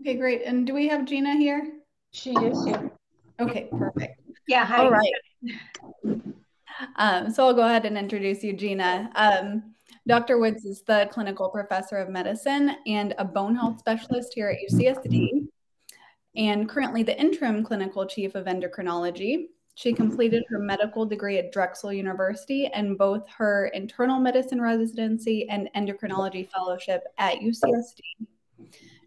Okay, great. And do we have Gina here? She is here. Okay, perfect. Yeah, hi. All right. So I'll go ahead and introduce you, Gina. Dr. Woods is the clinical professor of medicine and a bone health specialist here at UCSD, and currently the interim clinical chief of endocrinology. She completed her medical degree at Drexel University and both her internal medicine residency and endocrinology fellowship at UCSD.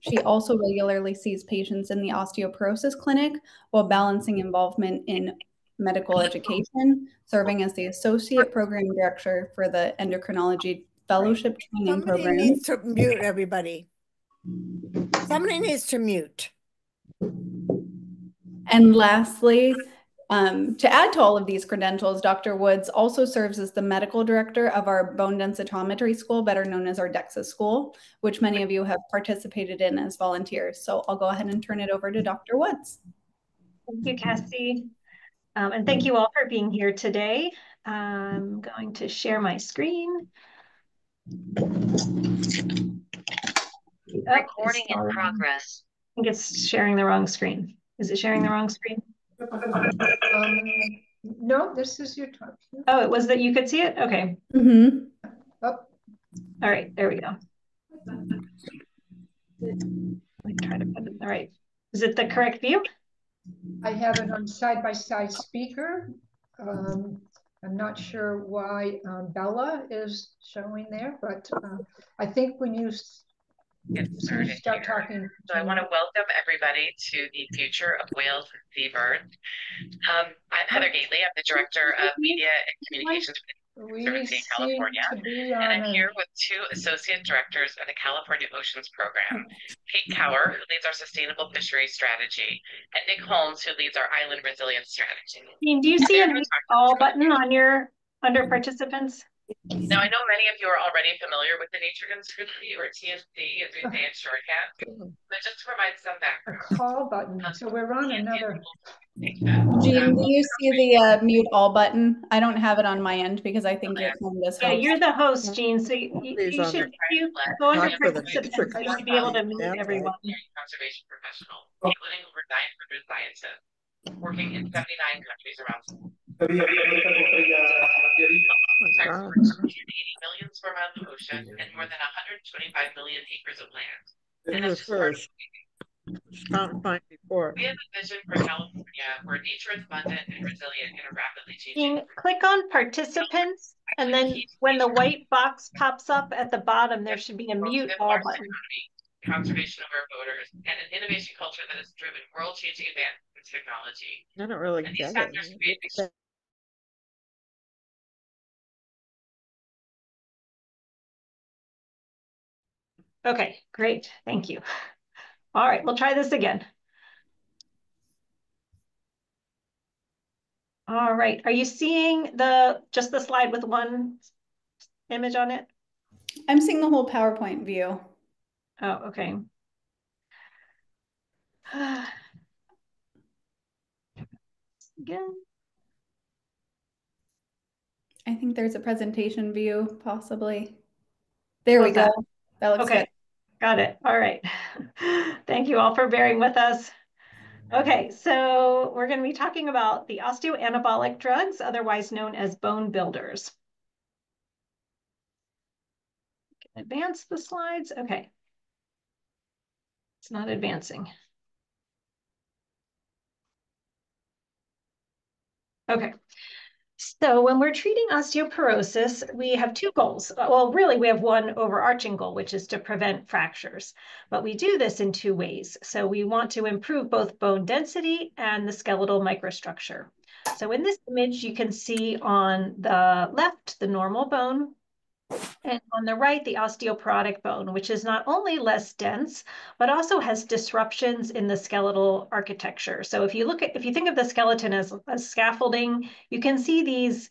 She also regularly sees patients in the osteoporosis clinic while balancing involvement in medical education, serving as the associate program director for the endocrinology fellowship training program. Somebody needs to mute everybody. Somebody needs to mute. And lastly, to add to all of these credentials, Dr. Woods also serves as the medical director of our bone densitometry school, better known as our DEXA school, which many of you have participated in as volunteers. So I'll go ahead and turn it over to Dr. Woods. Thank you, Cassie. And thank you all for being here today. I'm going to share my screen. Recording in progress. I think it's sharing the wrong screen. Is it sharing the wrong screen? No, this is your talk. Oh, it was that you could see it? Okay. Mm-hmm. Oh. All right, there we go. Let me try to put it the right. Is it the correct view? I have it on side-by-side speaker. I'm not sure why Bella is showing there, but I think when you start talking. So I want to welcome everybody to the Future of Whales and Seabirds. I'm Heather Gately. I'm the Director of Media and Communications for the Conservancy in California. And I'm here with two Associate Directors of the California Oceans Program, Kate Cower, who leads our Sustainable Fisheries Strategy, and Nick Holmes, who leads our Island Resilience Strategy. Do you see an all button on your under participants? Now, I know many of you are already familiar with the Nature Conservancy, or TNC, as we say in shorthand, but just to provide some background. A call button. So we're on another. Jean, do you see the mute all button? I don't have it on my end because I think your phone does Yeah, host. you're the host, Jean. So you should, if you go under participants, you should be able to mute everyone. Conservation professional, including over 900 scientists working in 79 countries around the world. Over 280 million square miles of ocean and more than 125 million acres of land. And that's just first. Before. We have a vision for California where nature is abundant and resilient in a rapidly changing. Click on participants, and then when the white box pops up at the bottom, there should be a mute all button. Conservation of our voters, and an innovation culture that has driven world-changing advances in technology. I don't really get it. Okay, great. Thank you. All right, we'll try this again. All right, are you seeing just the slide with one image on it? I'm seeing the whole PowerPoint view. Oh, okay. Again. I think there's a presentation view, possibly. There we go. That looks okay. good. Got it. All right. Thank you all for bearing with us. Okay, so we're going to be talking about the osteoanabolic drugs, otherwise known as bone builders. Advance the slides. Okay. It's not advancing. Okay. So when we're treating osteoporosis, we have two goals. Well, really, we have one overarching goal, which is to prevent fractures. But we do this in two ways. So we want to improve both bone density and the skeletal microstructure. So in this image, you can see on the left, the normal bone, and on the right, the osteoporotic bone, which is not only less dense, but also has disruptions in the skeletal architecture. So if you think of the skeleton as scaffolding, you can see these,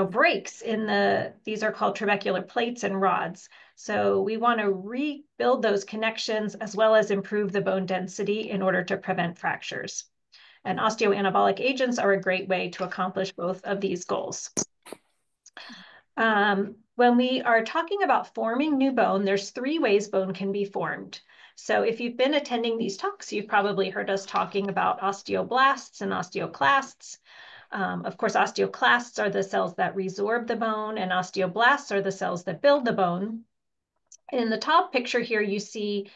breaks in these are called trabecular plates and rods. So we want to rebuild those connections as well as improve the bone density in order to prevent fractures. And osteoanabolic agents are a great way to accomplish both of these goals. when we are talking about forming new bone, there's 3 ways bone can be formed. So if you've been attending these talks, you've probably heard us talking about osteoblasts and osteoclasts. Of course, osteoclasts are the cells that resorb the bone, and osteoblasts are the cells that build the bone. In the top picture here, you see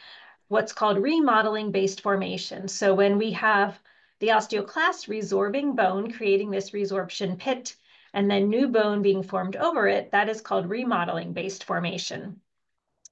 what's called remodeling-based formation. So when we have the osteoclast resorbing bone, creating this resorption pit, and then new bone being formed over it, that is called remodeling-based formation.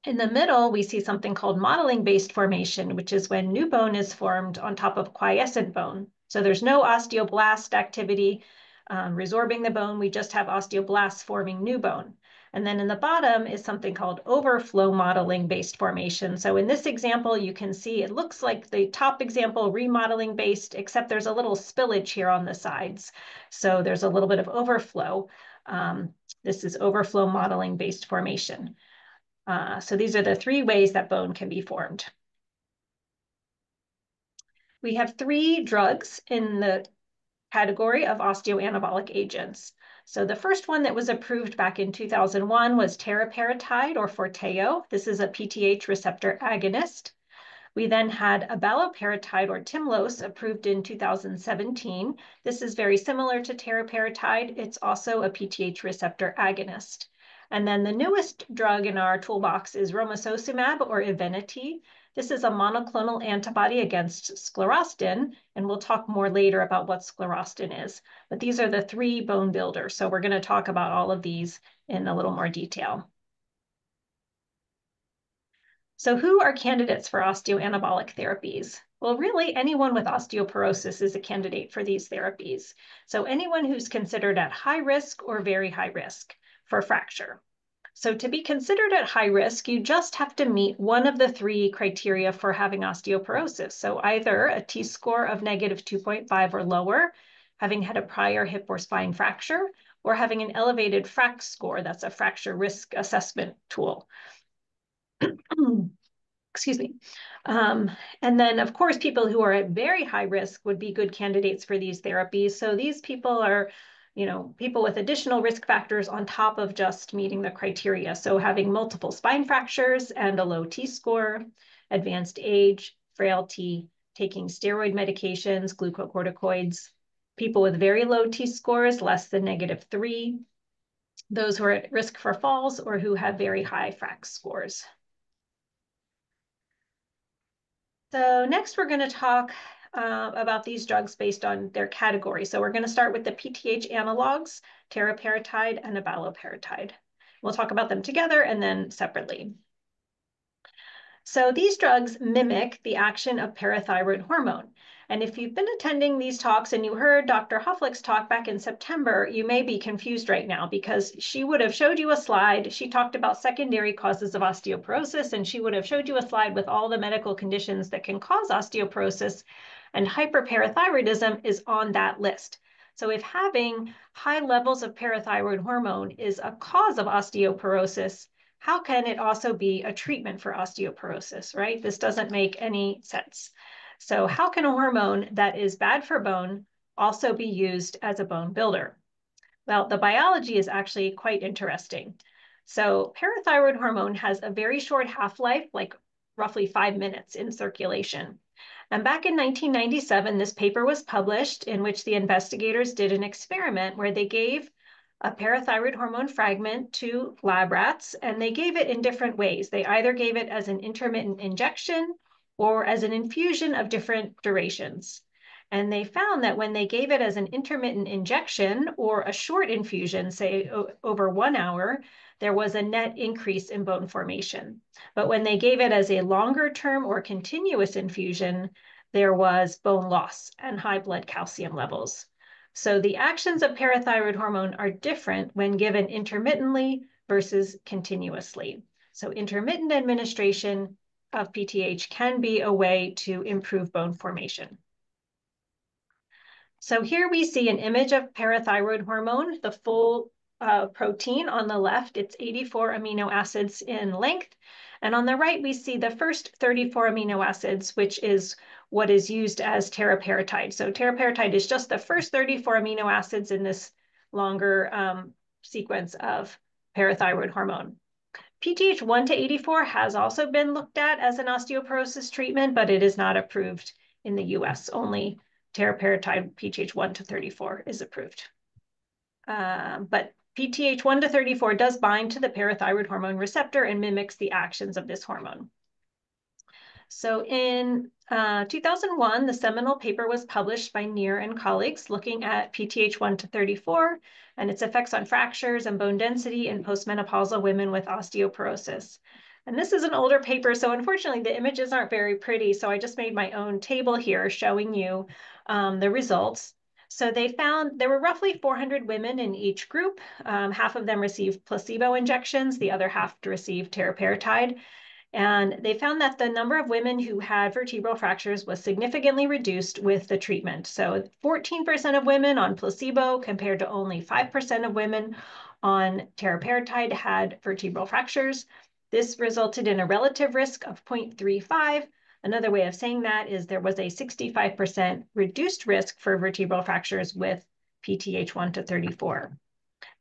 In the middle, we see something called modeling-based formation, which is when new bone is formed on top of quiescent bone. So there's no osteoblast activity resorbing the bone. We just have osteoblasts forming new bone. And then in the bottom is something called overflow modeling-based formation. So in this example, you can see it looks like the top example, remodeling-based, except there's a little spillage here on the sides. So there's a little bit of overflow. This is overflow modeling-based formation. So these are the 3 ways that bone can be formed. We have 3 drugs in the category of osteoanabolic agents. So the first one that was approved back in 2001 was teriparatide, or Forteo. This is a PTH receptor agonist. We then had abaloparatide, or Tymlos, approved in 2017. This is very similar to teriparatide. It's also a PTH receptor agonist. And then the newest drug in our toolbox is romosozumab, or Evenity. This is a monoclonal antibody against sclerostin, and we'll talk more later about what sclerostin is. But these are the 3 bone builders, so we're going to talk about all of these in a little more detail. So who are candidates for osteoanabolic therapies? Well, really, anyone with osteoporosis is a candidate for these therapies. So anyone who's considered at high risk or very high risk for fracture. So to be considered at high risk, you just have to meet one of the 3 criteria for having osteoporosis. So either a T-score of -2.5 or lower, having had a prior hip or spine fracture, or having an elevated FRAX score. That's a fracture risk assessment tool. Excuse me. And then, of course, people who are at very high risk would be good candidates for these therapies. So these people are, people with additional risk factors on top of just meeting the criteria. So having multiple spine fractures and a low T-score, advanced age, frailty, taking steroid medications, glucocorticoids, people with very low T-scores, less than -3, those who are at risk for falls or who have very high FRAX scores. So next we're going to talk about these drugs based on their category. So we're going to start with the PTH analogs, teriparatide and abaloparatide. We'll talk about them together and then separately. So these drugs mimic the action of parathyroid hormone. And if you've been attending these talks and you heard Dr. Hofflick's talk back in September, you may be confused right now because she would have showed you a slide. She talked about secondary causes of osteoporosis, and she would have showed you a slide with all the medical conditions that can cause osteoporosis, and hyperparathyroidism is on that list. So if having high levels of parathyroid hormone is a cause of osteoporosis, how can it also be a treatment for osteoporosis, right? This doesn't make any sense. So how can a hormone that is bad for bone also be used as a bone builder? Well, the biology is actually quite interesting. So parathyroid hormone has a very short half-life, like roughly 5 minutes in circulation. And back in 1997, this paper was published in which the investigators did an experiment where they gave a parathyroid hormone fragment to lab rats, and they gave it in different ways. They either gave it as an intermittent injection or as an infusion of different durations. And they found that when they gave it as an intermittent injection or a short infusion, say over 1 hour, there was a net increase in bone formation. But when they gave it as a longer term or continuous infusion, there was bone loss and high blood calcium levels. So the actions of parathyroid hormone are different when given intermittently versus continuously. So intermittent administration of PTH can be a way to improve bone formation. So here we see an image of parathyroid hormone, the full protein on the left. It's 84 amino acids in length. And on the right, we see the first 34 amino acids, which is what is used as teriparatide. So teriparatide is just the first 34 amino acids in this longer sequence of parathyroid hormone. PTH1 to 84 has also been looked at as an osteoporosis treatment, but it is not approved in the US. Only teriparatide PTH1 to 34 is approved. But PTH1 to 34 does bind to the parathyroid hormone receptor and mimics the actions of this hormone. So in 2001, the seminal paper was published by Neer and colleagues looking at PTH1 to 34 and its effects on fractures and bone density in postmenopausal women with osteoporosis. And this is an older paper, so unfortunately the images aren't very pretty, so I just made my own table here showing you the results. So they found there were roughly 400 women in each group. Half of them received placebo injections, the other half received teriparatide. And they found that the number of women who had vertebral fractures was significantly reduced with the treatment. So 14% of women on placebo compared to only 5% of women on teriparatide had vertebral fractures. This resulted in a relative risk of 0.35. Another way of saying that is there was a 65% reduced risk for vertebral fractures with PTH1 to 34.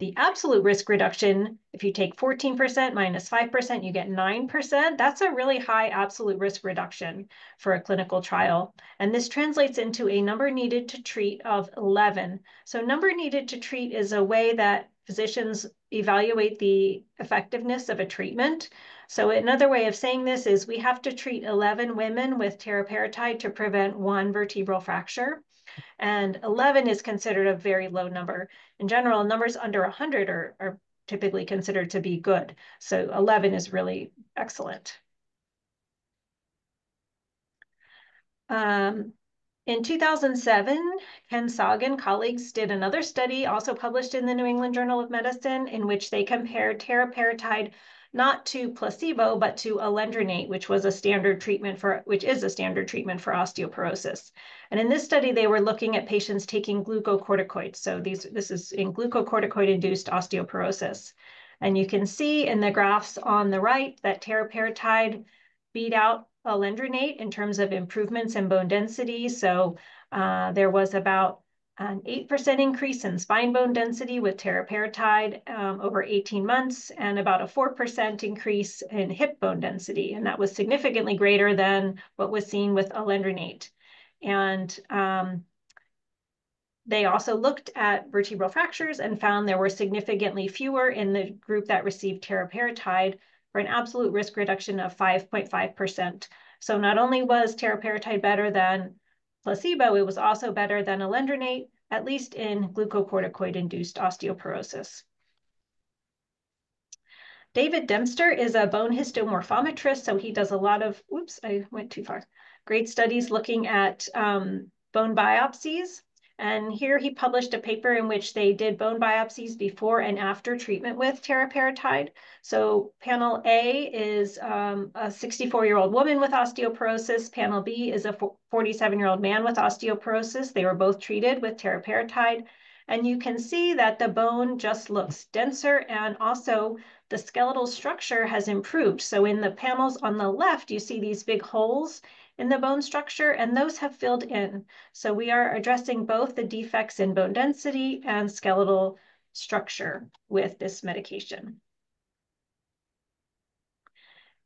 The absolute risk reduction, if you take 14% minus 5%, you get 9%. That's a really high absolute risk reduction for a clinical trial. And this translates into a number needed to treat of 11. So number needed to treat is a way that physicians evaluate the effectiveness of a treatment. So another way of saying this is we have to treat 11 women with teriparatide to prevent 1 vertebral fracture. And 11 is considered a very low number. In general, numbers under 100 are typically considered to be good. So 11 is really excellent. In 2007, Ken Sog and colleagues did another study, also published in the New England Journal of Medicine, in which they compared teriparatide not to placebo, but to alendronate, which is a standard treatment for osteoporosis. And in this study, they were looking at patients taking glucocorticoids. So this is in glucocorticoid-induced osteoporosis. And you can see in the graphs on the right that teriparatide beat out alendronate in terms of improvements in bone density. So there was about an 8% increase in spine bone density with teriparatide over 18 months, and about a 4% increase in hip bone density. And that was significantly greater than what was seen with alendronate. And they also looked at vertebral fractures and found there were significantly fewer in the group that received teriparatide for an absolute risk reduction of 5.5%. So not only was teriparatide better than placebo, it was also better than alendronate, at least in glucocorticoid-induced osteoporosis. David Dempster is a bone histomorphometrist, so he does a lot of, whoops, I went too far, great studies looking at bone biopsies. And here he published a paper in which they did bone biopsies before and after treatment with teriparatide. So panel A is a 64-year-old woman with osteoporosis. Panel B is a 47-year-old man with osteoporosis. They were both treated with teriparatide. And you can see that the bone just looks denser, and also the skeletal structure has improved. So in the panels on the left, you see these big holes in the bone structure, and those have filled in. So we are addressing both the defects in bone density and skeletal structure with this medication.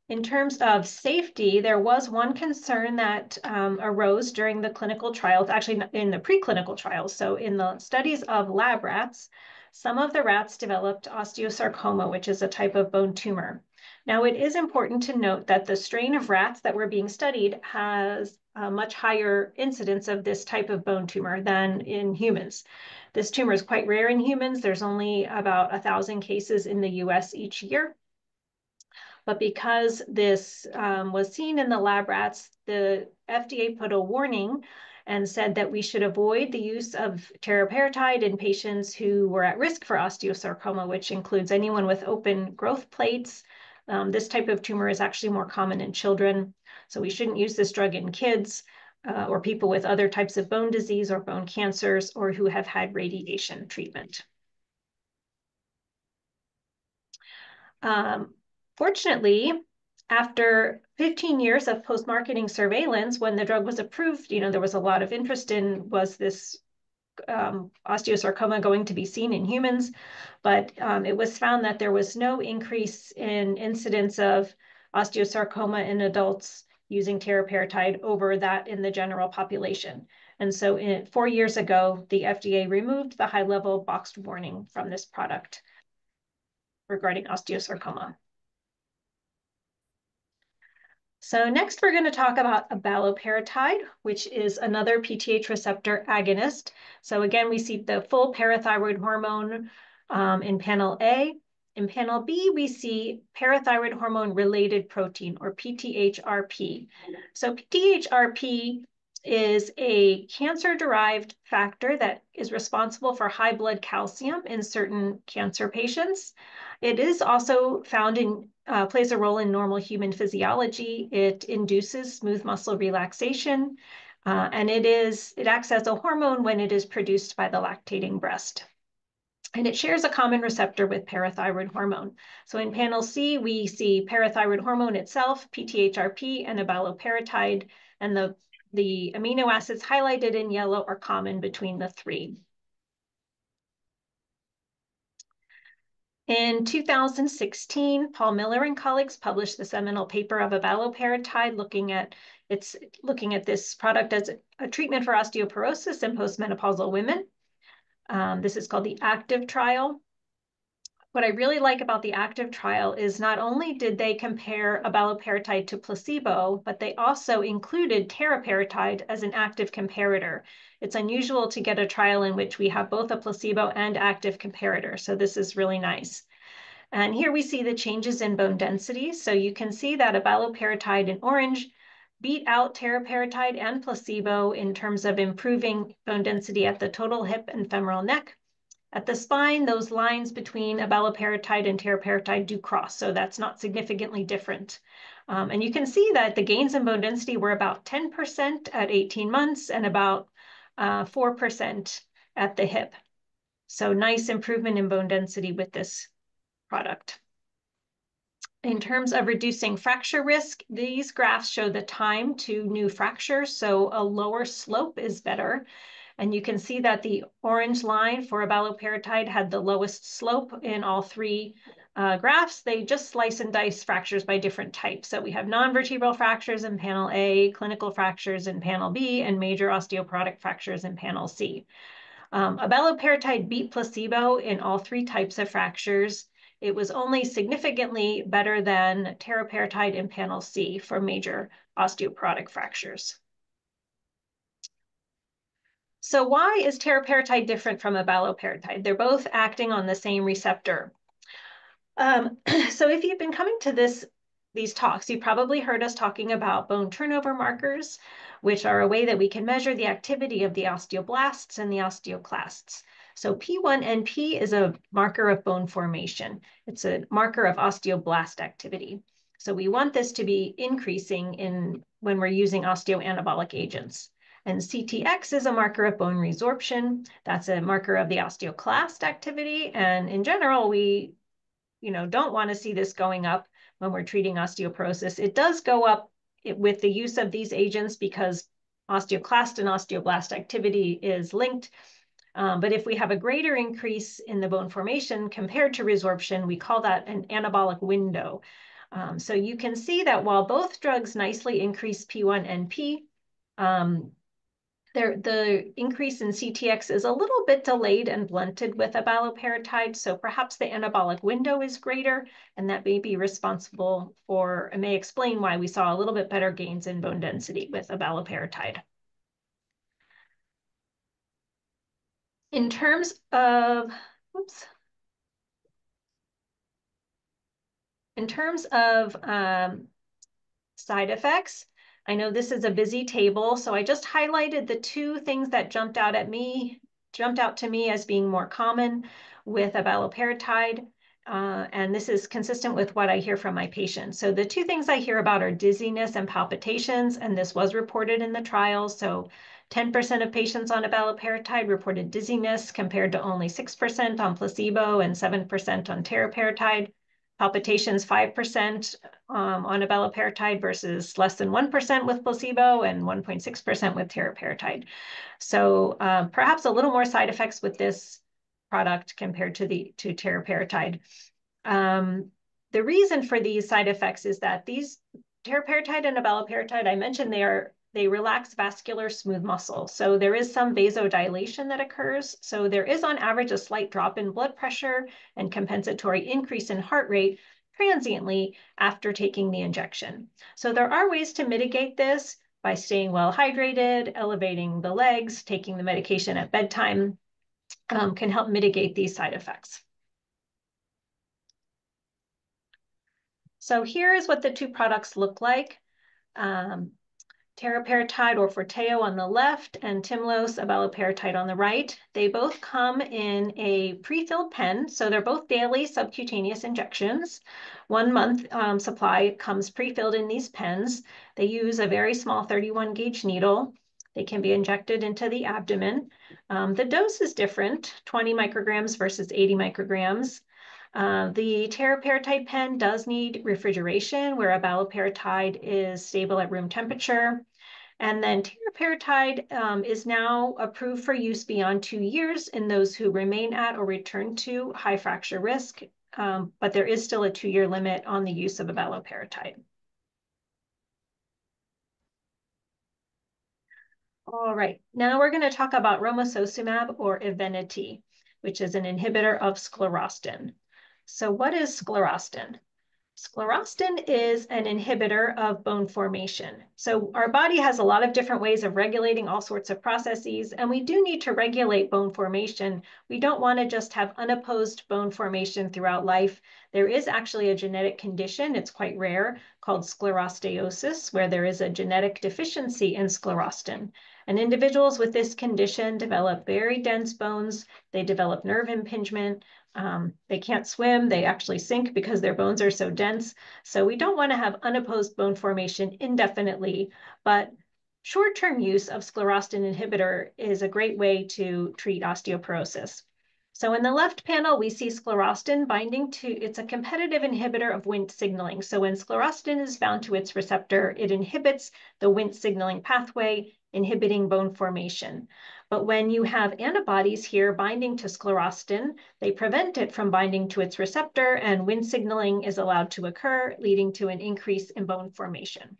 In terms of safety, there was one concern that arose during the clinical trials, actually in the preclinical trials. So in the studies of lab rats, some of the rats developed osteosarcoma, which is a type of bone tumor. Now, it is important to note that the strain of rats that were being studied has a much higher incidence of this type of bone tumor than in humans. This tumor is quite rare in humans. There's only about 1,000 cases in the US each year. But because this was seen in the lab rats, the FDA put a warning and said that we should avoid the use of teriparatide in patients who were at risk for osteosarcoma, which includes anyone with open growth plates. This type of tumor is actually more common in children. So we shouldn't use this drug in kids or people with other types of bone disease or bone cancers or who have had radiation treatment. Fortunately, after 15 years of post-marketing surveillance, when the drug was approved, there was a lot of interest in, was this osteosarcoma going to be seen in humans, but it was found that there was no increase in incidence of osteosarcoma in adults using teriparatide over that in the general population. And so 4 years ago, the FDA removed the high-level boxed warning from this product regarding osteosarcoma. So next, we're going to talk about abaloparatide, which is another PTH receptor agonist. So again, we see the full parathyroid hormone in panel A. In panel B, we see parathyroid hormone-related protein, or PTHRP. So PTHRP is a cancer-derived factor that is responsible for high blood calcium in certain cancer patients. It is also found in, plays a role in normal human physiology. It induces smooth muscle relaxation, and it acts as a hormone when it is produced by the lactating breast. And it shares a common receptor with parathyroid hormone. So in panel C, we see parathyroid hormone itself, PTHRP, and abaloparatide, and the amino acids highlighted in yellow are common between the three. In 2016, Paul Miller and colleagues published the seminal paper of abaloparatide looking at this product as a treatment for osteoporosis in postmenopausal women. This is called the ACTIVE trial. What I really like about the ACTIVE trial is not only did they compare abaloparatide to placebo, but they also included teriparatide as an active comparator. It's unusual to get a trial in which we have both a placebo and active comparator, so this is really nice. And here we see the changes in bone density. So you can see that abaloparatide in orange beat out teriparatide and placebo in terms of improving bone density at the total hip and femoral neck. At the spine, those lines between abaloparatide and teriparatide do cross, so that's not significantly different. And you can see that the gains in bone density were about 10% at 18 months and about 4% at the hip. So nice improvement in bone density with this product. In terms of reducing fracture risk, these graphs show the time to new fracture, so a lower slope is better. And you can see that the orange line for abaloparatide had the lowest slope in all three graphs. They just slice and dice fractures by different types. So we have non-vertebral fractures in panel A, clinical fractures in panel B, and major osteoporotic fractures in panel C. Abaloparatide beat placebo in all three types of fractures. It was only significantly better than teriparatide in panel C for major osteoporotic fractures. So why is teriparatide different from abaloparatide? They're both acting on the same receptor. So if you've been coming to these talks, you've probably heard us talking about bone turnover markers, which are a way that we can measure the activity of the osteoblasts and the osteoclasts. So P1NP is a marker of bone formation. It's a marker of osteoblast activity. So we want this to be increasing when we're using osteoanabolic agents. And CTX is a marker of bone resorption. That's a marker of the osteoclast activity. And in general, we don't want to see this going up when we're treating osteoporosis. It does go up with the use of these agents because osteoclast and osteoblast activity is linked. But if we have a greater increase in the bone formation compared to resorption, we call that an anabolic window. So you can see that while both drugs nicely increase P1NP, the increase in CTX is a little bit delayed and blunted with abaloparatide, so perhaps the anabolic window is greater, and that may be responsible for, and may explain why we saw a little bit better gains in bone density with abaloparatide. In terms of, side effects, I know this is a busy table, so I just highlighted the two things that jumped out to me as being more common with abaloparatide, and this is consistent with what I hear from my patients. So the two things I hear about are dizziness and palpitations, and this was reported in the trial. So 10% of patients on abaloparatide reported dizziness compared to only 6% on placebo and 7% on teriparatide. palpitations 5% on abaloparatide versus less than 1% with placebo and 1.6% with teriparatide. So perhaps a little more side effects with this product compared to teriparatide. The reason for these side effects is that these teriparatide and abaloparatide, I mentioned they relax vascular smooth muscle. So there is some vasodilation that occurs. So there is on average a slight drop in blood pressure and compensatory increase in heart rate transiently after taking the injection. So there are ways to mitigate this by staying well hydrated, elevating the legs, taking the medication at bedtime can help mitigate these side effects. So here is what the two products look like. Teriparatide or Forteo on the left and Tymlos abaloparatide on the right. They both come in a pre-filled pen, so they're both daily subcutaneous injections. 1 month supply comes pre-filled in these pens. They use a very small 31 gauge needle. They can be injected into the abdomen. The dose is different, 20 micrograms versus 80 micrograms. The teriparatide pen does need refrigeration, where abaloparatide is stable at room temperature. And then teriparatide is now approved for use beyond 2 years in those who remain at or return to high fracture risk, but there is still a 2-year limit on the use of abaloparatide. All right, now we're going to talk about romosozumab or Evenity, which is an inhibitor of sclerostin. So what is sclerostin? Sclerostin is an inhibitor of bone formation. So our body has a lot of different ways of regulating all sorts of processes, and we do need to regulate bone formation. We don't want to just have unopposed bone formation throughout life. There is actually a genetic condition, it's quite rare, called sclerosteosis, where there is a genetic deficiency in sclerostin. And individuals with this condition develop very dense bones. They develop nerve impingement. They can't swim, they actually sink because their bones are so dense. So we don't want to have unopposed bone formation indefinitely, but short-term use of sclerostin inhibitor is a great way to treat osteoporosis. So in the left panel, we see sclerostin binding to, it's a competitive inhibitor of Wnt signaling. So when sclerostin is bound to its receptor, it inhibits the Wnt signaling pathway, inhibiting bone formation. But when you have antibodies here binding to sclerostin, they prevent it from binding to its receptor, and Wnt signaling is allowed to occur, leading to an increase in bone formation.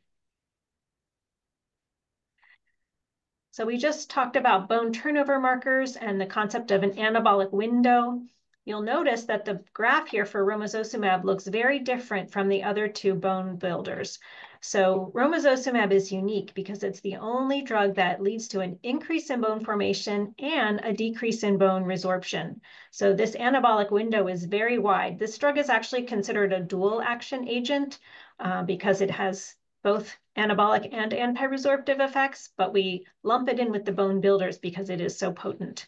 So we just talked about bone turnover markers and the concept of an anabolic window. You'll notice that the graph here for romosozumab looks very different from the other two bone builders. So romosozumab is unique because it's the only drug that leads to an increase in bone formation and a decrease in bone resorption. So this anabolic window is very wide. This drug is actually considered a dual action agent because it has both anabolic and anti-resorptive effects, but we lump it in with the bone builders because it is so potent.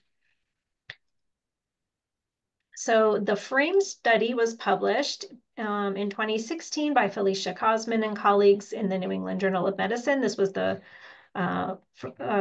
So the FRAME study was published in 2016 by Felicia Cosman and colleagues in the New England Journal of Medicine. This was the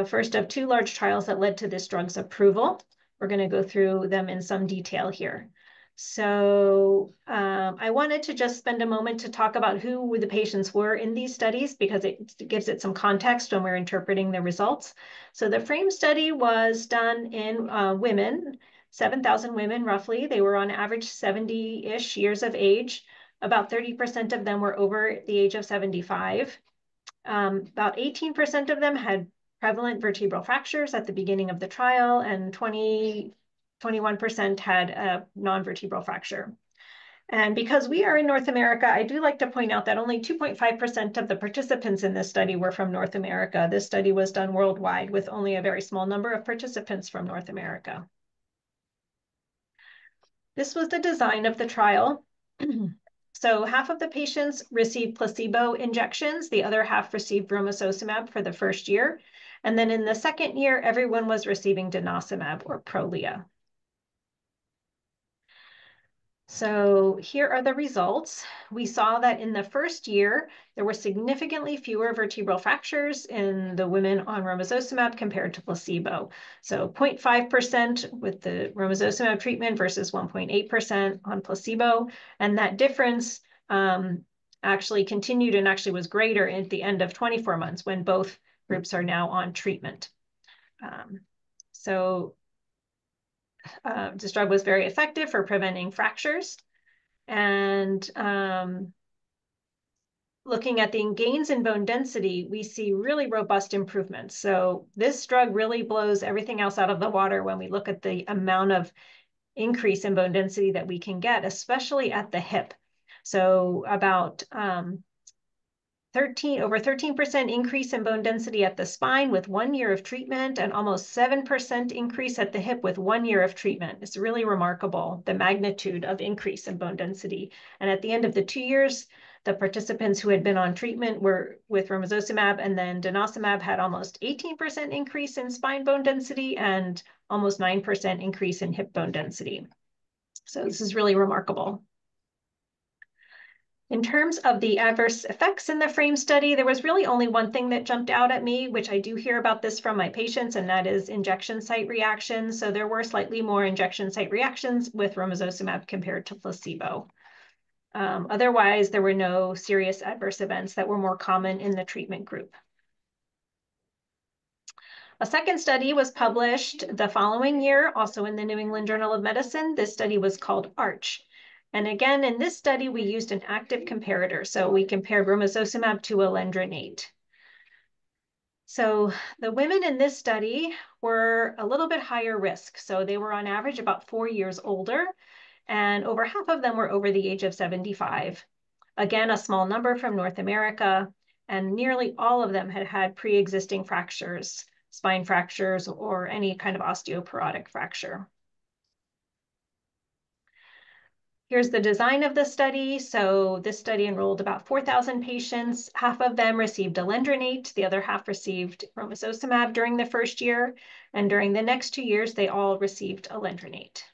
first of 2 large trials that led to this drug's approval. We're going to go through them in some detail here. So I wanted to just spend a moment to talk about who the patients were in these studies because it gives it some context when we're interpreting the results. So the FRAME study was done in women, 7,000 women roughly. They were on average 70-ish years of age. About 30% of them were over the age of 75. About 18% of them had prevalent vertebral fractures at the beginning of the trial, and 21% had a non-vertebral fracture. And because we are in North America, I do like to point out that only 2.5% of the participants in this study were from North America. This study was done worldwide with only a very small number of participants from North America. This was the design of the trial. So half of the patients received placebo injections, the other half received romosozumab for the first year. And then in the second year, everyone was receiving denosumab or Prolia. So here are the results. We saw that in the first year, there were significantly fewer vertebral fractures in the women on romosozumab compared to placebo. So 0.5% with the romosozumab treatment versus 1.8% on placebo. And that difference actually continued and actually was greater at the end of 24 months when both groups are now on treatment. This drug was very effective for preventing fractures. And looking at the gains in bone density, we see really robust improvements. So this drug really blows everything else out of the water when we look at the amount of increase in bone density that we can get, especially at the hip. So about over 13% increase in bone density at the spine with 1 year of treatment, and almost 7% increase at the hip with 1 year of treatment. It's really remarkable, the magnitude of increase in bone density. And at the end of the 2 years, the participants who had been on treatment were with romosozumab and then denosumab had almost 18% increase in spine bone density and almost 9% increase in hip bone density. So this is really remarkable. In terms of the adverse effects in the FRAME study, there was really only one thing that jumped out at me, which I do hear about this from my patients, and that is injection site reactions. So there were slightly more injection site reactions with romosozumab compared to placebo. Otherwise, there were no serious adverse events that were more common in the treatment group. A second study was published the following year, also in the New England Journal of Medicine. This study was called ARCH. And again, in this study, we used an active comparator. So we compared romosozumab to alendronate. So the women in this study were a little bit higher risk. So they were on average about 4 years older, and over half of them were over the age of 75. Again, a small number from North America, and nearly all of them had had pre-existing fractures, spine fractures, or any kind of osteoporotic fracture. Here's the design of the study. So this study enrolled about 4,000 patients. Half of them received alendronate. The other half received romosozumab during the first year. And during the next 2 years, they all received alendronate.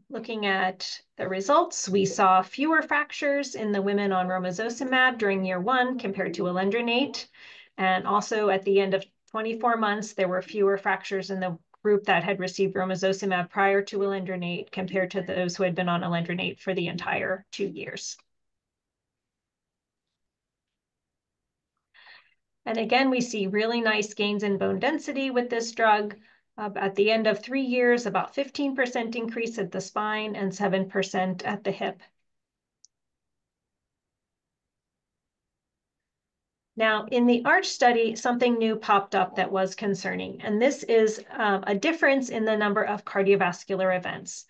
Looking at the results, we saw fewer fractures in the women on romosozumab during year 1 compared to alendronate. And also at the end of 24 months, there were fewer fractures in the group that had received romosozumab prior to alendronate compared to those who had been on alendronate for the entire 2 years. And again, we see really nice gains in bone density with this drug. At the end of 3 years, about 15% increase at the spine and 7% at the hip. Now, in the ARCH study, something new popped up that was concerning, and this is a difference in the number of cardiovascular events.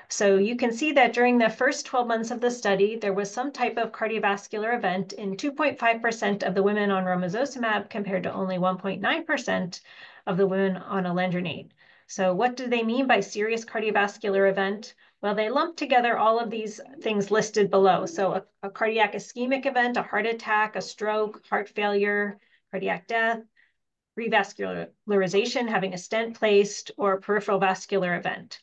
So you can see that during the first 12 months of the study, there was some type of cardiovascular event in 2.5% of the women on romosozumab compared to only 1.9% of the women on alendronate. So what do they mean by serious cardiovascular event? Well, they lump together all of these things listed below. So a cardiac ischemic event, a heart attack, a stroke, heart failure, cardiac death, revascularization, having a stent placed, or peripheral vascular event.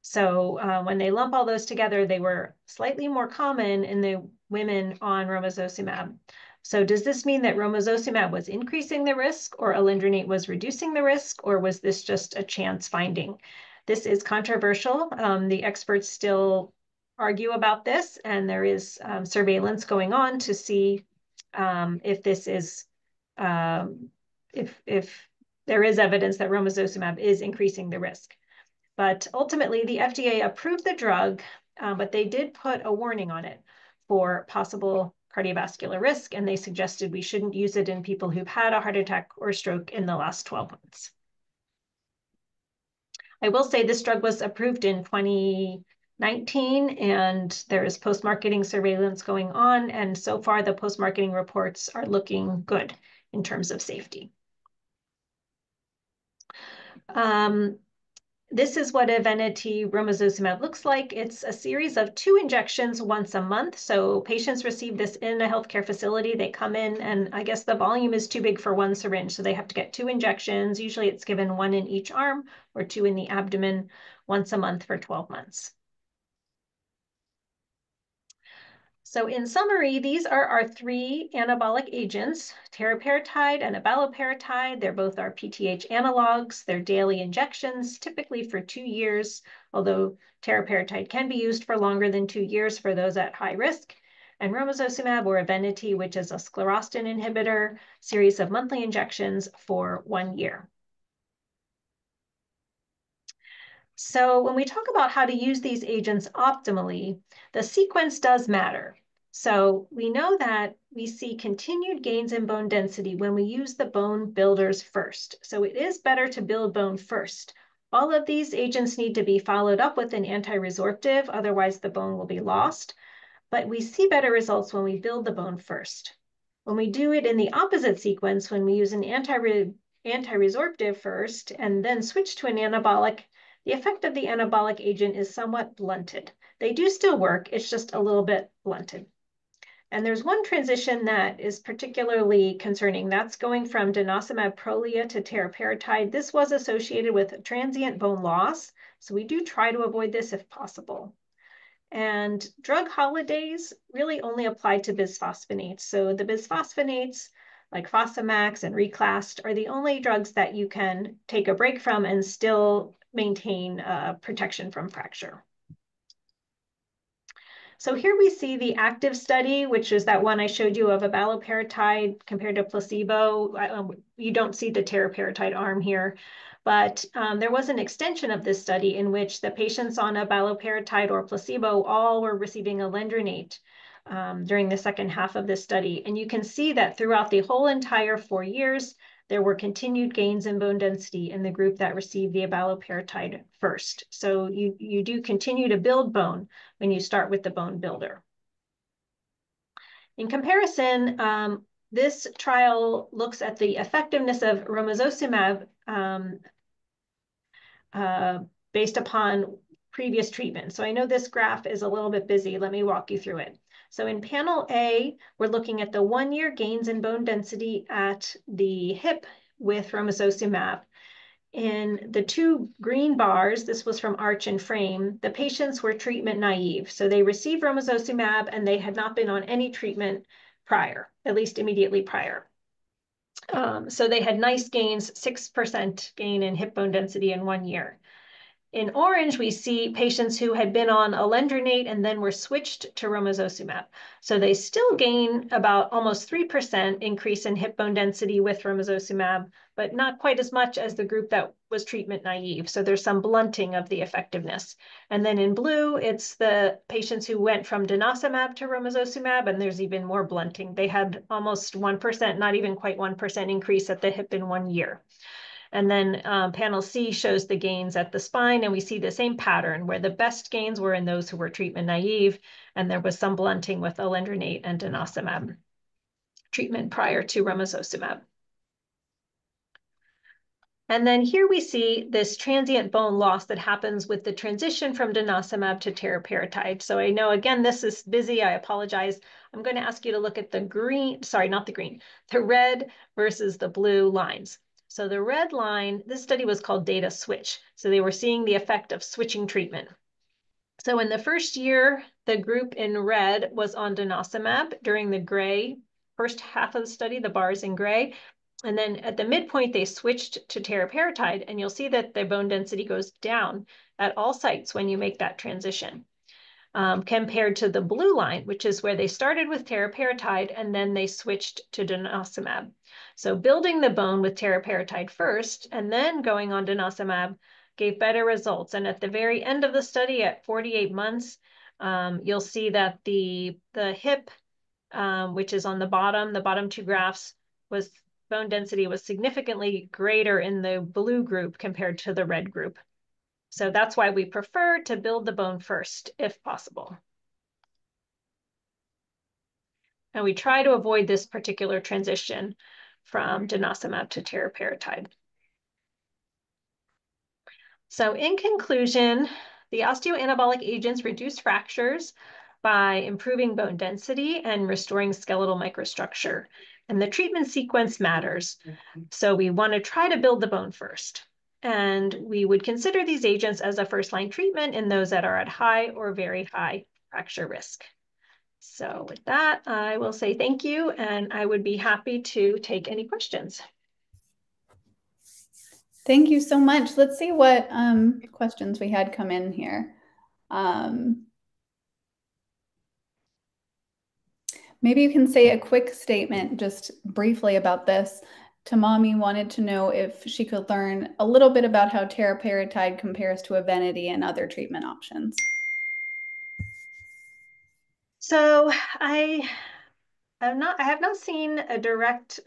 So when they lump all those together, they were slightly more common in the women on romosozumab. So does this mean that romosozumab was increasing the risk, or alendronate was reducing the risk, or was this just a chance finding? This is controversial. The experts still argue about this, and there is surveillance going on to see if this is, if there is evidence that romosozumab is increasing the risk. But ultimately, the FDA approved the drug, but they did put a warning on it for possible cardiovascular risk, and they suggested we shouldn't use it in people who've had a heart attack or stroke in the last 12 months. I will say this drug was approved in 2019, and there is post-marketing surveillance going on, and so far the post-marketing reports are looking good in terms of safety. This is what Evenity romosozumab looks like. It's a series of 2 injections once a month. So patients receive this in a healthcare facility. They come in, and I guess the volume is too big for 1 syringe. So they have to get 2 injections. Usually it's given 1 in each arm or 2 in the abdomen once a month for 12 months. So in summary, these are our 3 anabolic agents, teriparatide and abaloparatide. They're both our PTH analogs. They're daily injections, typically for 2 years, although teriparatide can be used for longer than 2 years for those at high risk. And romosozumab, or Evenity, which is a sclerostin inhibitor, series of monthly injections for 1 year. So when we talk about how to use these agents optimally, the sequence does matter. So we know that we see continued gains in bone density when we use the bone builders first. So it is better to build bone first. All of these agents need to be followed up with an anti-resorptive, otherwise the bone will be lost. But we see better results when we build the bone first. When we do it in the opposite sequence, when we use an anti-resorptive first and then switch to an anabolic, the effect of the anabolic agent is somewhat blunted. They do still work, it's just a little bit blunted. And there's one transition that is particularly concerning. That's going from denosumab Prolia to teriparatide. This was associated with transient bone loss, so we do try to avoid this if possible. And drug holidays really only apply to bisphosphonates. So the bisphosphonates, like Fosamax and Reclast, are the only drugs that you can take a break from and still maintain protection from fracture. So here we see the active study, which is that one I showed you of abaloparatide compared to placebo. You don't see the teriparatide arm here, but there was an extension of this study in which the patients on abaloparatide or placebo all were receiving alendronate during the second half of this study. And you can see that throughout the whole entire 4 years, there were continued gains in bone density in the group that received the abaloparatide first. So you do continue to build bone when you start with the bone builder. In comparison, this trial looks at the effectiveness of romosozumab based upon previous treatment. So I know this graph is a little bit busy. Let me walk you through it. So in panel A, we're looking at the 1-year gains in bone density at the hip with romosozumab. In the 2 green bars, this was from Arch and Frame, the patients were treatment naive. So they received romosozumab and they had not been on any treatment prior, at least immediately prior. So they had nice gains, 6% gain in hip bone density in 1 year. In orange, we see patients who had been on alendronate and then were switched to romosozumab. So they still gain about almost 3% increase in hip bone density with romosozumab, but not quite as much as the group that was treatment naive. So there's some blunting of the effectiveness. And then in blue, it's the patients who went from denosumab to romosozumab, and there's even more blunting. They had almost 1%, not even quite 1% increase at the hip in 1 year. And then panel C shows the gains at the spine, and we see the same pattern where the best gains were in those who were treatment naive, and there was some blunting with alendronate and denosumab treatment prior to romosozumab. And then here we see this transient bone loss that happens with the transition from denosumab to teriparatide. So I know, again, this is busy. I apologize. I'm going to ask you to look at the green, sorry, not the green, the red versus the blue lines. So the red line, this study was called data switch. So they were seeing the effect of switching treatment. So in the first year, the group in red was on denosumab during the gray first half of the study, the bars in gray. And then at the midpoint, they switched to teriparatide, and you'll see that their bone density goes down at all sites when you make that transition. Compared to the blue line, which is where they started with teriparatide and then they switched to denosumab. So building the bone with teriparatide first and then going on denosumab gave better results. And at the very end of the study at 48 months, you'll see that the hip, which is on the bottom 2 graphs, was bone density was significantly greater in the blue group compared to the red group. So that's why we prefer to build the bone first, if possible. And we try to avoid this particular transition from denosumab to teriparatide. So in conclusion, the osteoanabolic agents reduce fractures by improving bone density and restoring skeletal microstructure. And the treatment sequence matters. So we want to try to build the bone first. And we would consider these agents as a first-line treatment in those that are at high or very high fracture risk. So with that, I will say thank you, and I would be happy to take any questions. Thank you so much. Let's see what questions we had come in here. Maybe you can say a quick statement just briefly about this. Tamami wanted to know if she could learn a little bit about how teriparatide compares to Evenity and other treatment options. So I have not seen a direct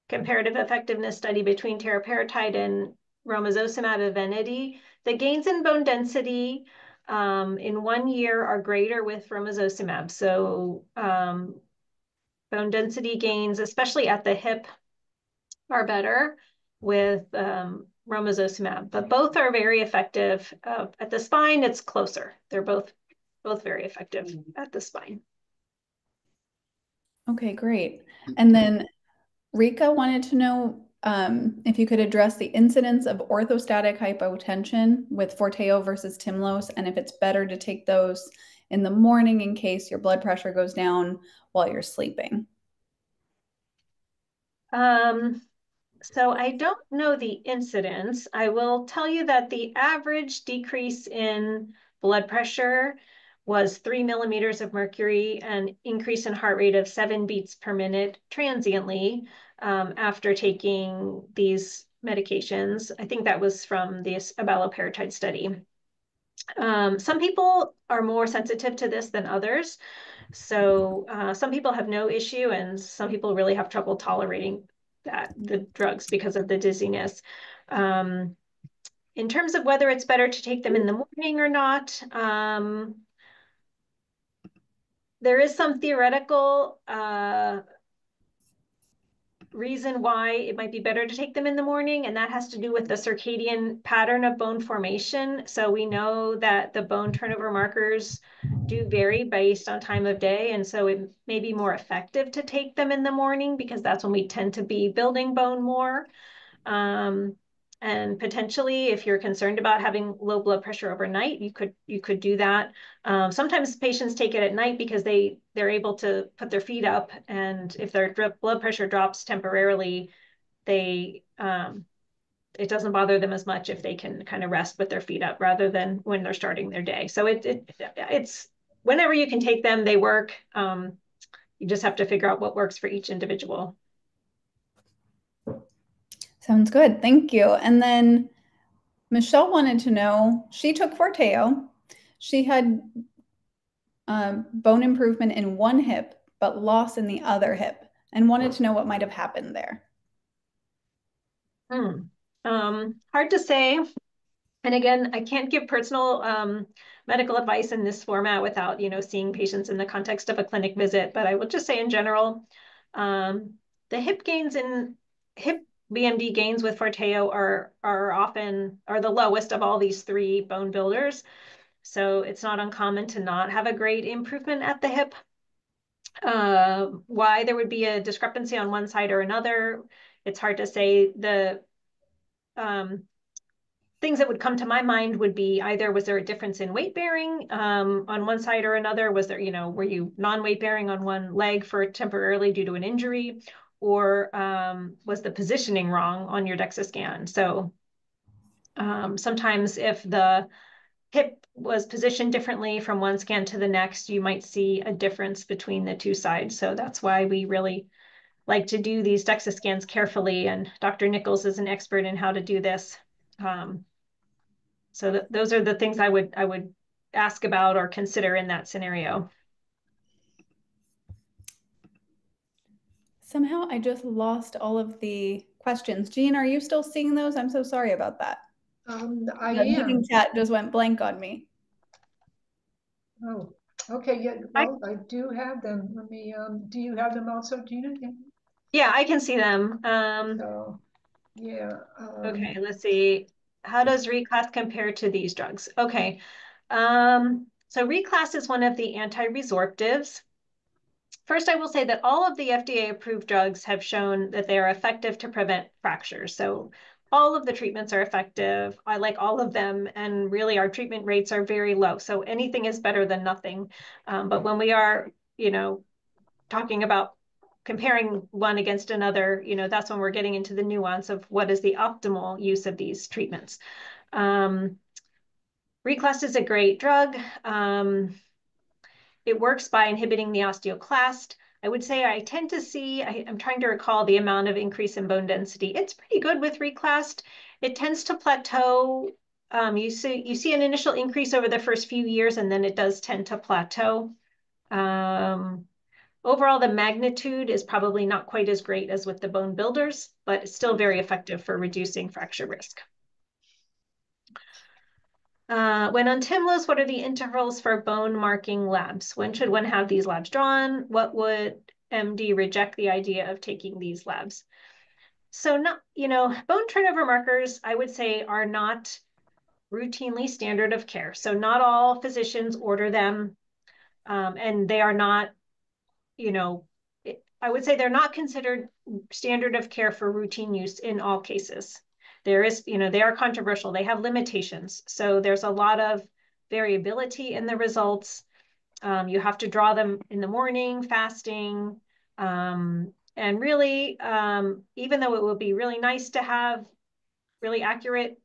comparative effectiveness study between teriparatide and romosozumab Evenity. The gains in bone density in 1 year are greater with romosozumab. So bone density gains, especially at the hip, are better with romosozumab, but both are very effective. At the spine, it's closer. They're both very effective at the spine. Okay, great. And then Rika wanted to know if you could address the incidence of orthostatic hypotension with Forteo versus Tymlos, and if it's better to take those in the morning in case your blood pressure goes down while you're sleeping. So I don't know the incidence. I will tell you that the average decrease in blood pressure was 3 millimeters of mercury and increase in heart rate of 7 beats per minute transiently after taking these medications. I think that was from the abaloparatide study. Some people are more sensitive to this than others. So some people have no issue and some people really have trouble tolerating the drugs because of the dizziness. In terms of whether it's better to take them in the morning or not, there is some theoretical reason why it might be better to take them in the morning, and that has to do with the circadian pattern of bone formation. So we know that the bone turnover markers do vary based on time of day, and so it may be more effective to take them in the morning because that's when we tend to be building bone more. And potentially, if you're concerned about having low blood pressure overnight, you could do that. Sometimes patients take it at night because they're able to put their feet up, and if their blood pressure drops temporarily, it doesn't bother them as much if they can kind of rest with their feet up rather than when they're starting their day. So it's whenever you can take them, they work. You just have to figure out what works for each individual. Sounds good. Thank you. And then Michelle wanted to know, she took Forteo. She had bone improvement in one hip, but loss in the other hip, and wanted to know what might have happened there. Hard to say. And again, I can't give personal medical advice in this format without, seeing patients in the context of a clinic visit. But I will just say in general, the hip BMD gains with Forteo are the lowest of all these 3 bone builders. So it's not uncommon to not have a great improvement at the hip. Why there would be a discrepancy on one side or another, it's hard to say. The things that would come to my mind would be either was there a difference in weight bearing on one side or another? Was there, were you non-weight bearing on one leg for temporarily due to an injury? Or was the positioning wrong on your DEXA scan? So sometimes if the hip was positioned differently from one scan to the next, you might see a difference between the 2 sides. So that's why we really like to do these DEXA scans carefully. And Dr. Nichols is an expert in how to do this. So those are the things I would ask about or consider in that scenario. Somehow I just lost all of the questions. Jean, are you still seeing those? I'm so sorry about that. I The am. meeting chat just went blank on me. Oh, okay. Yeah, well, I do have them. Let me, do you have them also, Gina? Yeah, I can see them. So, yeah. Okay, let's see. How does reclass compare to these drugs? Okay. So reclass is one of the anti-resorptives. First, I will say that all of the FDA-approved drugs have shown that they are effective to prevent fractures. So all of the treatments are effective. I like all of them, and really our treatment rates are very low. So anything is better than nothing. But when we are, talking about comparing one against another, that's when we're getting into the nuance of what is the optimal use of these treatments. Reclass is a great drug. It works by inhibiting the osteoclast. I would say I tend to see, I'm trying to recall the amount of increase in bone density. It's pretty good with reclass. It tends to plateau. You see an initial increase over the first few years, and then it does tend to plateau. Overall, the magnitude is probably not quite as great as with the bone builders, but it's still very effective for reducing fracture risk. When on Tymlos, what are the intervals for bone marking labs? When should one have these labs drawn? What would MD reject the idea of taking these labs? So bone turnover markers, I would say, are not routinely standard of care. So not all physicians order them, and they are not, I would say they're not considered standard of care for routine use in all cases. There is, they are controversial. They have limitations. So there's a lot of variability in the results. You have to draw them in the morning, fasting. And really, even though it would be really nice to have really accurate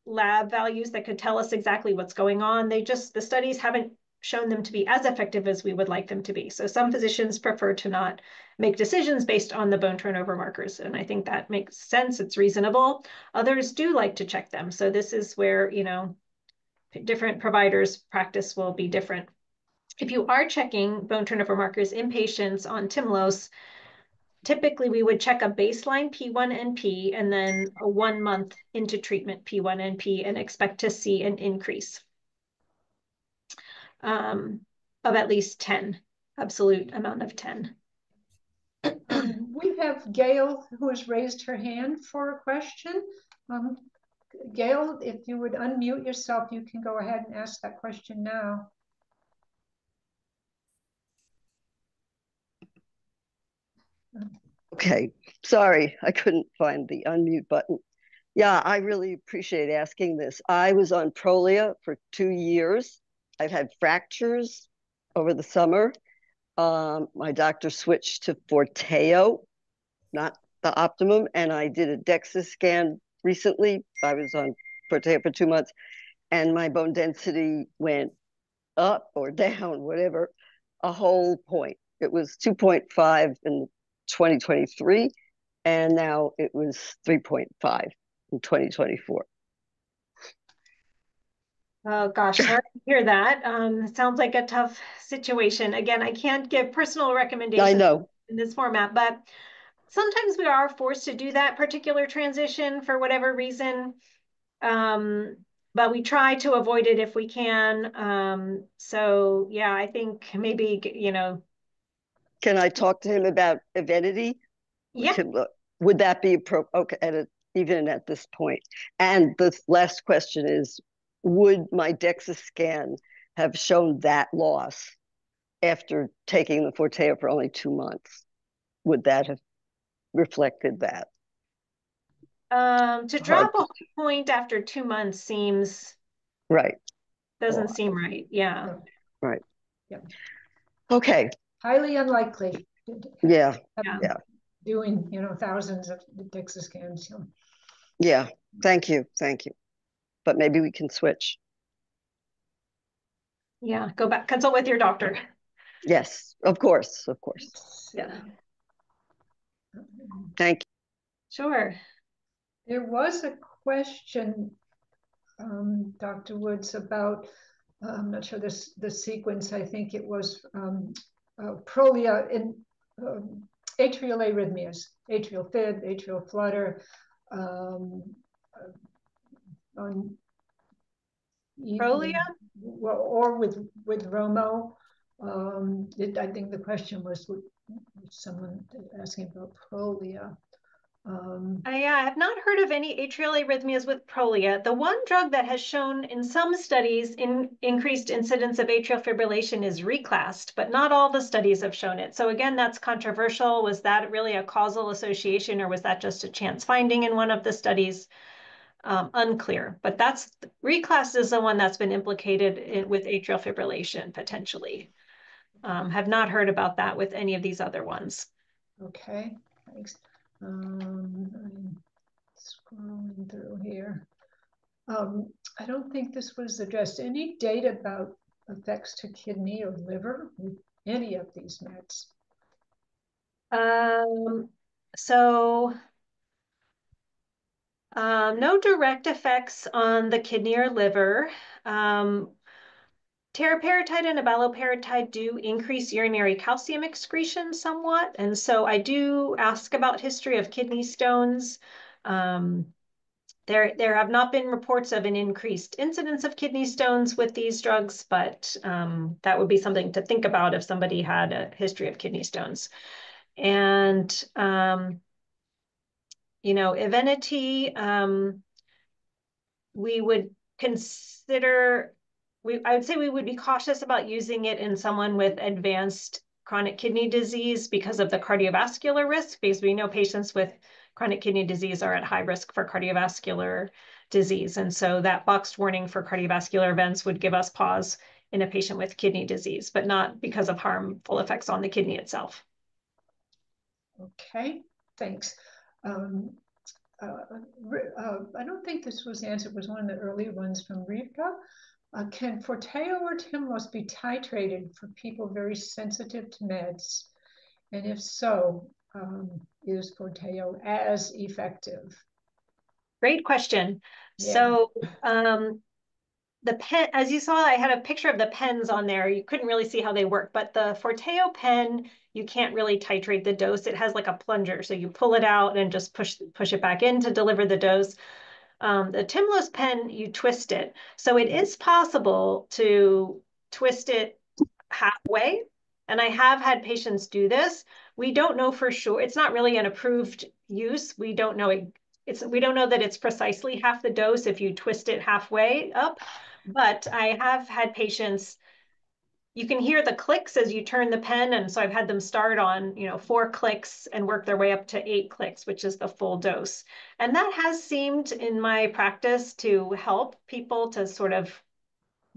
lab values that could tell us exactly what's going on, the studies haven't shown them to be as effective as we would like them to be. So some physicians prefer to not make decisions based on the bone turnover markers. And I think that makes sense. It's reasonable. Others do like to check them. So this is where, different providers' practice will be different. If you are checking bone turnover markers in patients on Tymlos, typically we would check a baseline P1NP and then a 1 month into treatment P1NP and expect to see an increase of at least 10, absolute amount of 10. We have Gail who has raised her hand for a question. Gail, if you would unmute yourself, you can go ahead and ask that question now. Okay, sorry, I couldn't find the unmute button. Yeah, I really appreciate asking this. I was on Prolia for 2 years. I've had fractures over the summer. My doctor switched to Forteo, not the Optimum, and I did a DEXA scan recently. I was on Forteo for 2 months, and my bone density went up or down, whatever, a whole point. It was 2.5 in 2023, and now it was 3.5 in 2024. Oh gosh, sorry to hear that. It sounds like a tough situation. Again, I can't give personal recommendations I know. in this format, but sometimes we are forced to do that particular transition for whatever reason. But we try to avoid it if we can. So yeah, I think maybe, Can I talk to him about Evenity? Yeah. Would that be appropriate? Okay, even at this point. And the last question is, would my DEXA scan have shown that loss after taking the Forteo for only 2 months? Would that have reflected that? To drop a point after 2 months seems right. Doesn't seem right. Yeah. Right. Yeah. Okay. Highly unlikely. Yeah. Yeah. Doing, thousands of DEXA scans. Yeah. Thank you. Thank you. But maybe we can switch. Yeah. Go back, consult with your doctor. Yes, of course. Of course. Yeah. Thank you. Sure. There was a question, Dr. Woods, about, I'm not sure the sequence, I think it was Prolia in atrial arrhythmias, atrial fib, atrial flutter, on Prolia? Or with Romo. I think the question was someone asking about Prolia. Yeah, I have not heard of any atrial arrhythmias with Prolia. The one drug that has shown in some studies increased incidence of atrial fibrillation is reclassed, but not all the studies have shown it. So again, that's controversial. Was that really a causal association, or was that just a chance finding in one of the studies? Unclear, but reclass is the one that's been implicated with atrial fibrillation potentially. Have not heard about that with any of these other ones. Okay, thanks. I'm scrolling through here. I don't think this was addressed. Any data about effects to kidney or liver with any of these meds? No direct effects on the kidney or liver. Teriparatide and abaloparatide do increase urinary calcium excretion somewhat. And so I do ask about history of kidney stones. There have not been reports of an increased incidence of kidney stones with these drugs, but that would be something to think about if somebody had a history of kidney stones. And, Evenity, we would consider, I would say we would be cautious about using it in someone with advanced chronic kidney disease because of the cardiovascular risk, because we know patients with chronic kidney disease are at high risk for cardiovascular disease. And so that boxed warning for cardiovascular events would give us pause in a patient with kidney disease, but not because of harmful effects on the kidney itself. Okay, thanks. I don't think this was answered, it was one of the early ones from Rivka. Can Forteo or Tymlos be titrated for people very sensitive to meds? And if so, is Forteo as effective? Great question. Yeah. So the pen, as you saw, I had a picture of the pens on there. You couldn't really see how they work, but the Forteo pen, you can't really titrate the dose. It has like a plunger, so you pull it out and just push it back in to deliver the dose. The Tymlos pen, you twist it. So it is possible to twist it halfway. And I have had patients do this. We don't know for sure. It's not really an approved use. We don't know we don't know that it's precisely half the dose if you twist it halfway up. But I have had patients, you can hear the clicks as you turn the pen. And so I've had them start on, 4 clicks and work their way up to 8 clicks, which is the full dose. And that has seemed in my practice to help people to sort of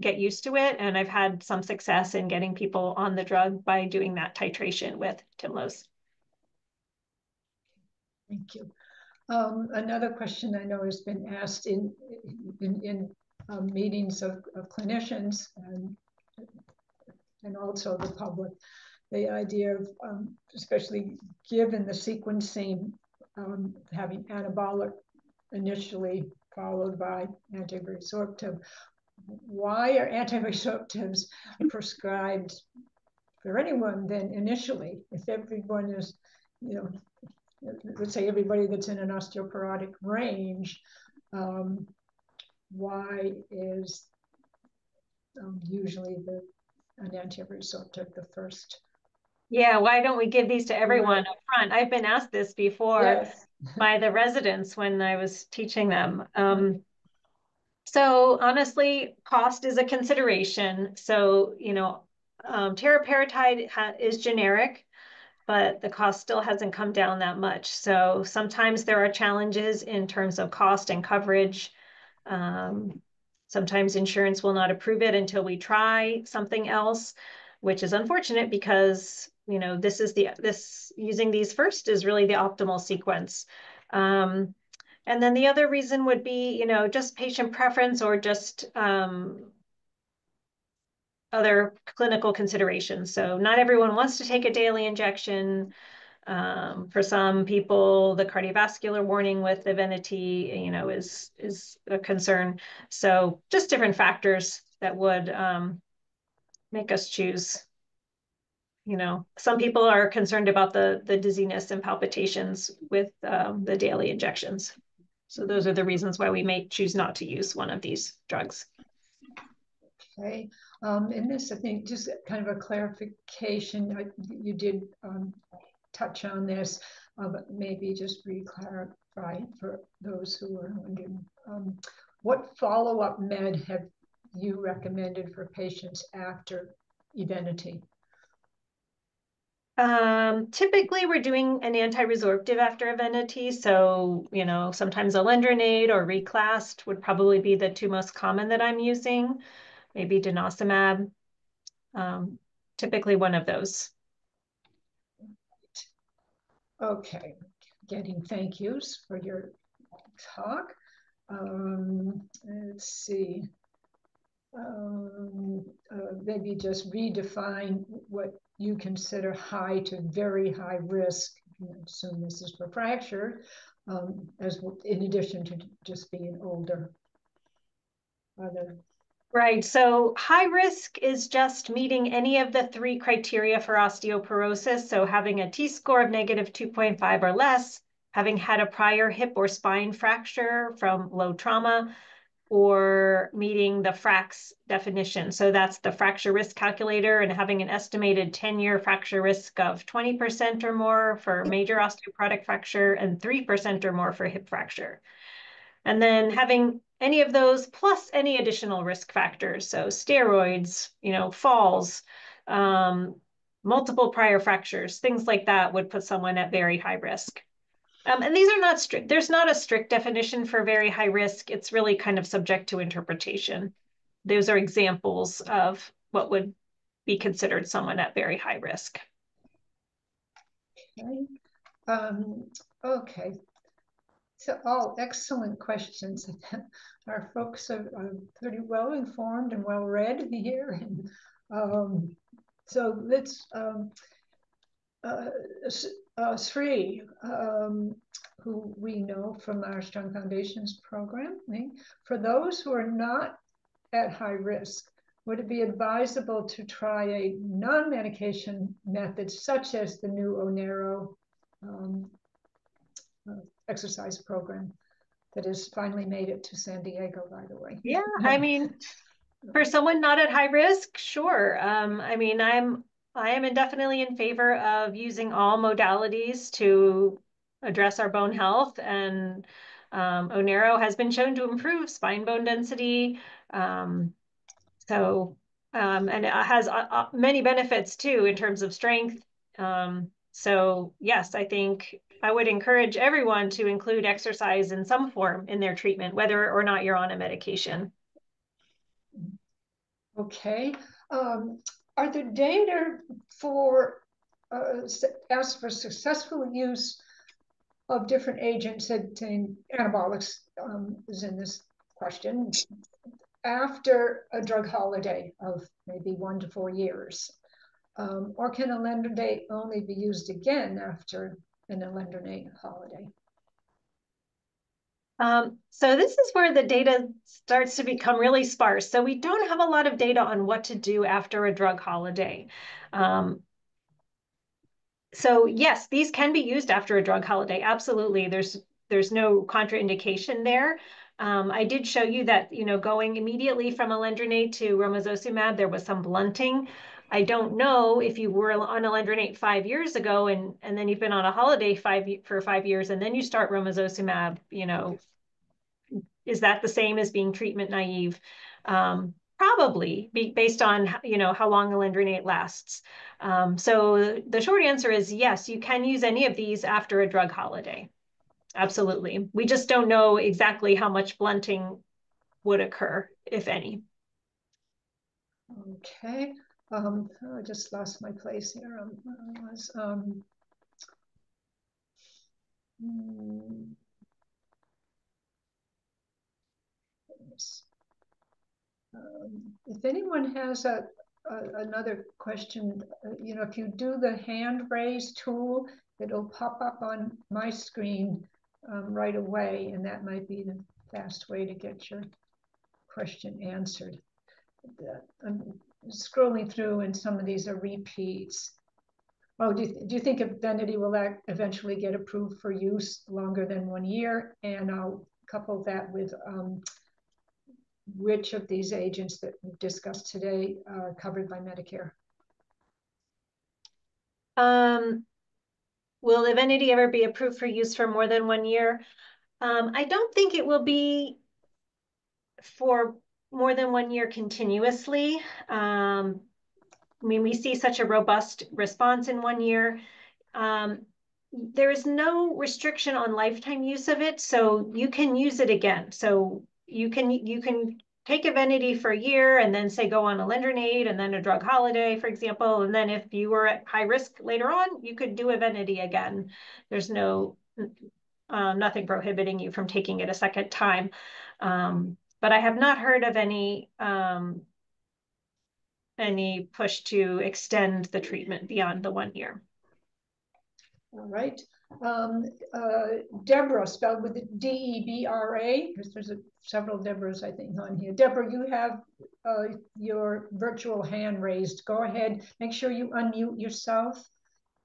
get used to it. And I've had some success in getting people on the drug by doing that titration with Tymlos. Thank you. Another question I know has been asked in meetings of clinicians and also the public, the idea of, especially given the sequencing, having anabolic initially followed by anti-resorptive. Why are anti-resorptives prescribed for anyone then initially? If everyone is, let's say everybody that's in an osteoporotic range, why is usually an anti-resorptive the first? Yeah, why don't we give these to everyone up front? I've been asked this before. Yes. By the residents when I was teaching them. So honestly, cost is a consideration. So, teriparatide is generic, but the cost still hasn't come down that much. So sometimes there are challenges in terms of cost and coverage. Sometimes insurance will not approve it until we try something else, which is unfortunate because, using these first is really the optimal sequence. And then the other reason would be, just patient preference or just other clinical considerations. So not everyone wants to take a daily injection. For some people, the cardiovascular warning with Evenity, is a concern. So just different factors that would make us choose. Some people are concerned about the dizziness and palpitations with the daily injections. So those are the reasons why we may choose not to use one of these drugs. Okay, and this, I think, just kind of a clarification. You did touch on this. but maybe just re-clarify for those who are wondering. What follow-up med have you recommended for patients after Evenity? Typically we're doing an anti-resorptive after Evenity. So, you know, sometimes alendronate or reclast would probably be the two most common that I'm using. Maybe denosumab, typically one of those. Okay, getting thank yous for your talk. Let's see. Maybe just redefine what you consider high to very high risk. I assume this is for fracture, as in addition to just being older. Right. So high risk is just meeting any of the 3 criteria for osteoporosis. So having a T-score of negative 2.5 or less, having had a prior hip or spine fracture from low trauma, or meeting the FRAX definition. So that's the fracture risk calculator, and having an estimated 10-year fracture risk of 20% or more for major osteoporotic fracture and 3% or more for hip fracture. And then having any of those plus any additional risk factors. So steroids, you know, falls, multiple prior fractures, things like that would put someone at very high risk. And these are not strict. There's not a strict definition for very high risk. It's really kind of subject to interpretation. Those are examples of what would be considered someone at very high risk. Okay. Okay. So all excellent questions. Our folks are pretty well informed and well read here. And, so let's Sri, who we know from our Strong Foundations program, for those who are not at high risk, would it be advisable to try a non-medication method such as the new Onero exercise program that has finally made it to San Diego, by the way? Yeah, I mean, for someone not at high risk, sure. I mean, I am definitely in favor of using all modalities to address our bone health, and Onero has been shown to improve spine bone density. And it has many benefits too in terms of strength. So yes, I think I would encourage everyone to include exercise in some form in their treatment, whether or not you're on a medication. Okay. Are there data for as for successful use of different agents, and anabolics is in this question, after a drug holiday of maybe 1 to 4 years? Or can alendronate only be used again after an alendronate holiday? So this is where the data starts to become really sparse. So we don't have a lot of data on what to do after a drug holiday. So yes, these can be used after a drug holiday. Absolutely. There's no contraindication there. I did show you that, you know, going immediately from alendronate to romosozumab, there was some blunting. I don't know if you were on alendronate 5 years ago and then you've been on a holiday for 5 years and then you start romosozumab, you know, is that the same as being treatment naive? Probably, based on, you know, how long alendronate lasts. So the short answer is yes, you can use any of these after a drug holiday. Absolutely. We just don't know exactly how much blunting would occur, if any. Okay. I just lost my place here. If anyone has another question, you know, if you do the hand raise tool, it'll pop up on my screen right away, and that might be the fast way to get your question answered. I'm scrolling through, and some of these are repeats. Oh, do you think Evenity will eventually get approved for use longer than 1 year? And I'll couple that with which of these agents that we've discussed today are covered by Medicare? will Evenity ever be approved for use for more than 1 year? I don't think it will be for more than 1 year continuously. I mean, we see such a robust response in 1 year. There is no restriction on lifetime use of it, so you can use it again. So you can take Evenity for a year and then say go on a Lendronate and then a drug holiday, for example. And then if you were at high risk later on, you could do Evenity again. There's no nothing prohibiting you from taking it a second time. But I have not heard of any push to extend the treatment beyond the 1 year. All right. Deborah, spelled with D-E-B-R-A, because there's several Deborahs, I think, on here. Deborah, you have your virtual hand raised. Go ahead. Make sure you unmute yourself.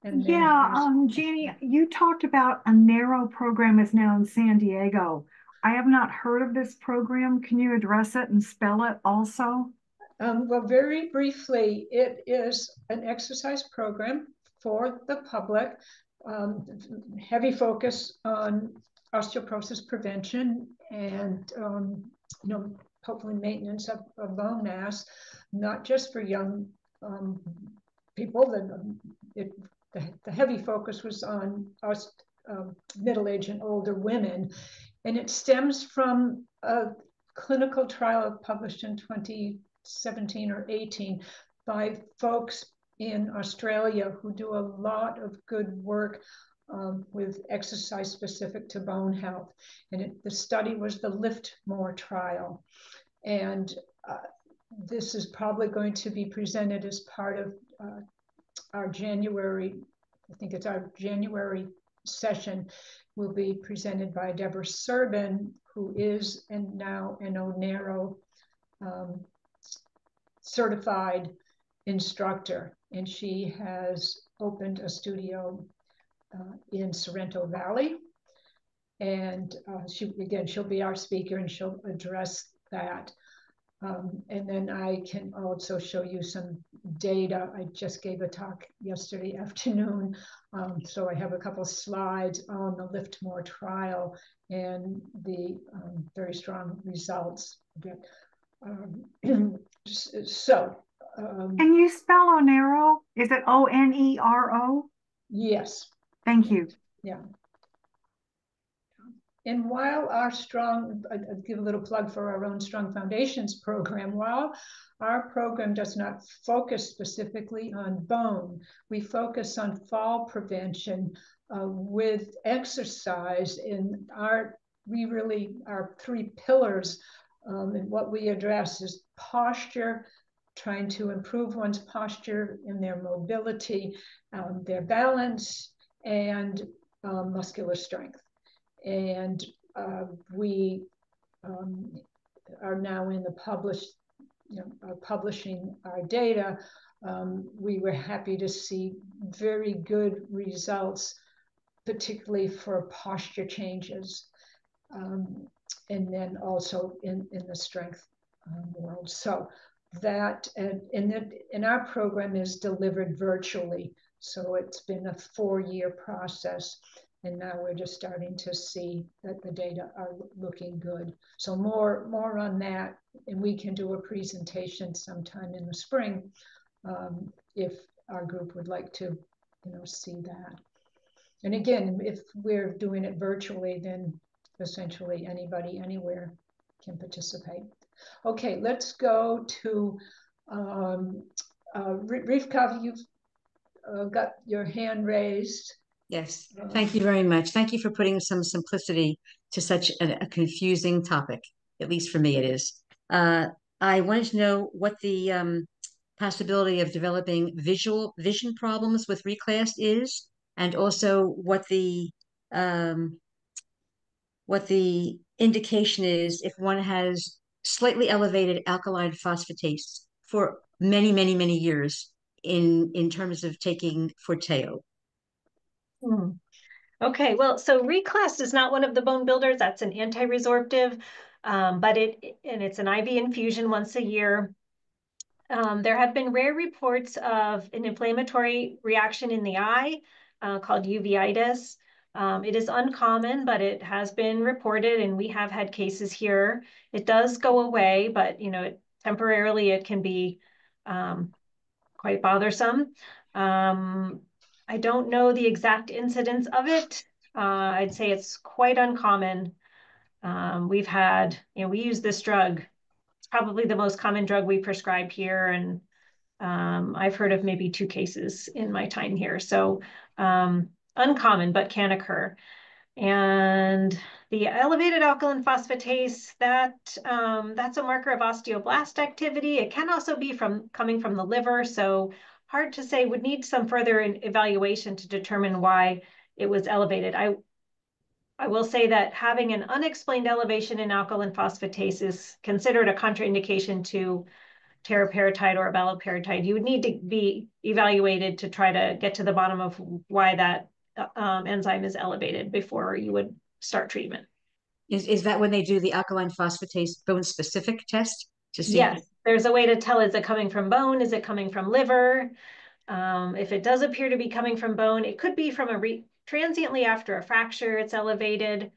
And Jeannie, you talked about a narrow program is now in San Diego. I have not heard of this program. Can you address it and spell it also? Well, very briefly, it is an exercise program for the public, heavy focus on osteoporosis prevention and, hopefully maintenance of bone mass, not just for young people. The heavy focus was on us, middle-aged and older women, and it stems from a clinical trial published in 2017 or 18 by folks in Australia who do a lot of good work with exercise specific to bone health. And the study was the Lift More trial. And this is probably going to be presented as part of our January, I think it's our January session, will be presented by Deborah Serban, who is now an ONARO certified instructor. And she has opened a studio in Sorrento Valley. And she'll be our speaker and she'll address that. And then I can also show you some data. I just gave a talk yesterday afternoon. So I have a couple slides on the Lift More trial and the very strong results. Can you spell ONARO? Is it O-N-E-R-O? Yes. Thank you. Yeah. And while our I'd give a little plug for our own Strong Foundations program, while our program does not focus specifically on bone, we focus on fall prevention with exercise. And our 3 pillars, and what we address is posture, trying to improve one's posture in their mobility, their balance, and muscular strength. And we are now in the publishing our data. We were happy to see very good results, particularly for posture changes, and then also in the strength world. So that, and our program is delivered virtually. So it's been a 4-year process. And now we're just starting to see that the data are looking good. So more on that, and we can do a presentation sometime in the spring if our group would like to, see that. And again, if we're doing it virtually, then essentially anybody anywhere can participate. Okay, let's go to Rivka. You've got your hand raised. Yes, thank you very much. Thank you for putting some simplicity to such a confusing topic. At least for me, it is. I wanted to know what the possibility of developing vision problems with reclass is, and also what the indication is if one has slightly elevated alkaline phosphatase for many, many, many years in terms of taking Forteo. Okay, well, so reclass is not one of the bone builders. That's an anti-resorptive, but it's an IV infusion once a year. There have been rare reports of an inflammatory reaction in the eye called uveitis. It is uncommon, but it has been reported, and we have had cases here. It does go away, but temporarily it can be quite bothersome. I don't know the exact incidence of it. I'd say it's quite uncommon. We've had, we use this drug. It's probably the most common drug we prescribe here, and I've heard of maybe 2 cases in my time here. So uncommon, but can occur. And the elevated alkaline phosphatase, that's a marker of osteoblast activity. It can also be coming from the liver. So hard to say, would need some further evaluation to determine why it was elevated. I will say that having an unexplained elevation in alkaline phosphatase is considered a contraindication to teriparatide or abaloparatide. You would need to be evaluated to try to get to the bottom of why that enzyme is elevated before you would start treatment. Is that when they do the alkaline phosphatase bone-specific test to see? Yes, there's a way to tell, is it coming from bone? Is it coming from liver? If it does appear to be coming from bone, it could be from transiently after a fracture, it's elevated.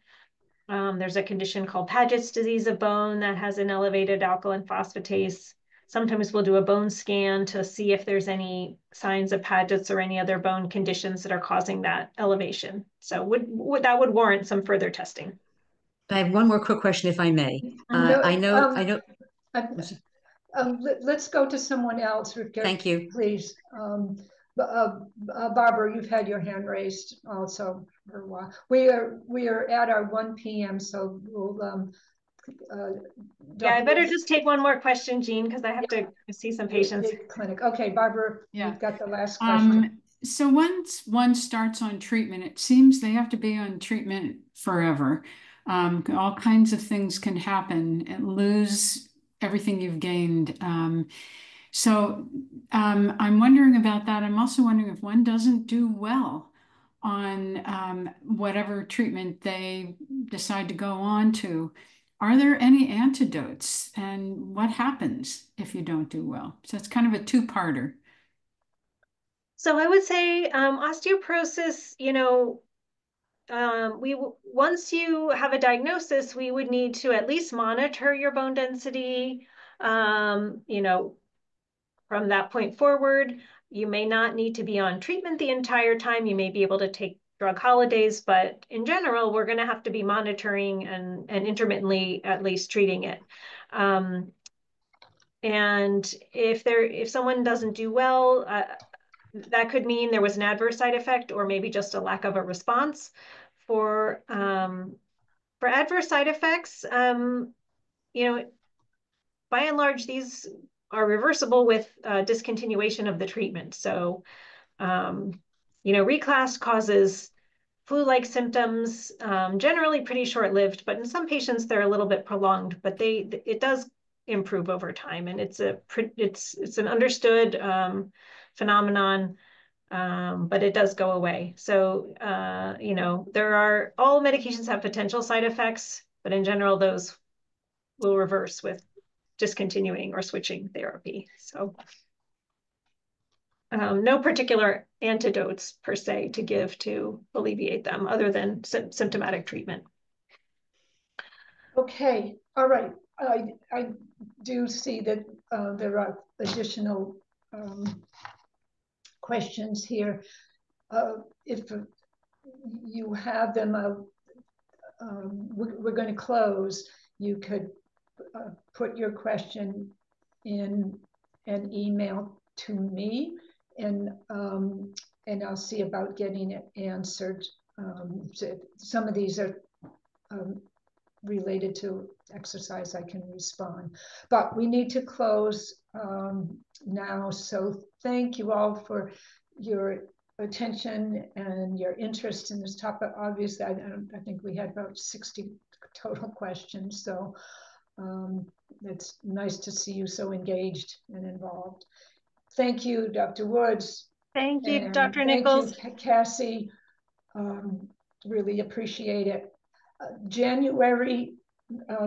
There's a condition called Paget's disease of bone that has an elevated alkaline phosphatase. Sometimes we'll do a bone scan to see if there's any signs of Paget's or any other bone conditions that are causing that elevation. So that would warrant some further testing. I have one more quick question, if I may. I know. Let's go to someone else. Thank you. Please. Barbara, you've had your hand raised also for a while. We are at our 1 p.m. So we'll. I better just take one more question, Jean, because I have to see some patients. Clinic. Okay, Barbara, you've got the last question. So once one starts on treatment, it seems they have to be on treatment forever. All kinds of things can happen and lose everything you've gained. So I'm wondering about that. I'm also wondering if one doesn't do well on whatever treatment they decide to go on to, are there any antidotes, and what happens if you don't do well? So it's kind of a 2-parter. So I would say osteoporosis, once you have a diagnosis, we would need to at least monitor your bone density. From that point forward, you may not need to be on treatment the entire time. You may be able to take drug holidays, but in general, we're going to have to be monitoring and intermittently at least treating it. And if someone doesn't do well, that could mean there was an adverse side effect or maybe just a lack of a response. For adverse side effects, by and large, these are reversible with discontinuation of the treatment. So, reclass causes flu-like symptoms, generally pretty short-lived, but in some patients they're a little bit prolonged, but it does improve over time, and it's an understood phenomenon, but it does go away. So, all medications have potential side effects, but in general, those will reverse with discontinuing or switching therapy. So no particular antidotes per se to give to alleviate them other than symptomatic treatment. Okay, all right. I do see that there are additional questions here. If you have them, we're going to close. You could put your question in an email to me, and I'll see about getting it answered. So some of these are related to exercise. I can respond, but we need to close now. So thank you all for your attention and your interest in this topic. Obviously, I think we had about 60 total questions, so it's nice to see you so engaged and involved. Thank you, Dr. Woods. Thank you, Dr. Nichols. Thank you, Cassie. Really appreciate it. January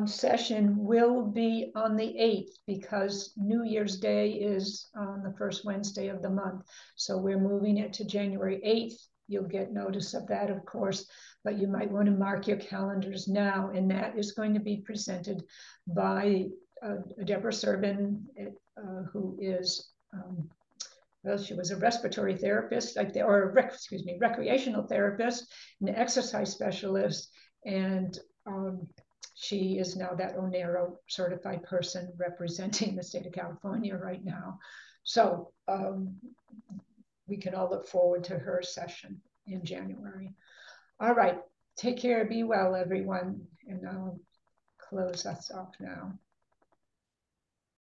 session will be on the 8th because New Year's Day is on the first Wednesday of the month. So we're moving it to January 8th. you'll get notice of that, of course, but you might want to mark your calendars now, and that is going to be presented by Deborah Servin, who is, well, she was a respiratory therapist, recreational therapist, an exercise specialist, and she is now that ONERO certified person representing the state of California right now. So we can all look forward to her session in January. All right, take care, be well, everyone, and I'll close us off now.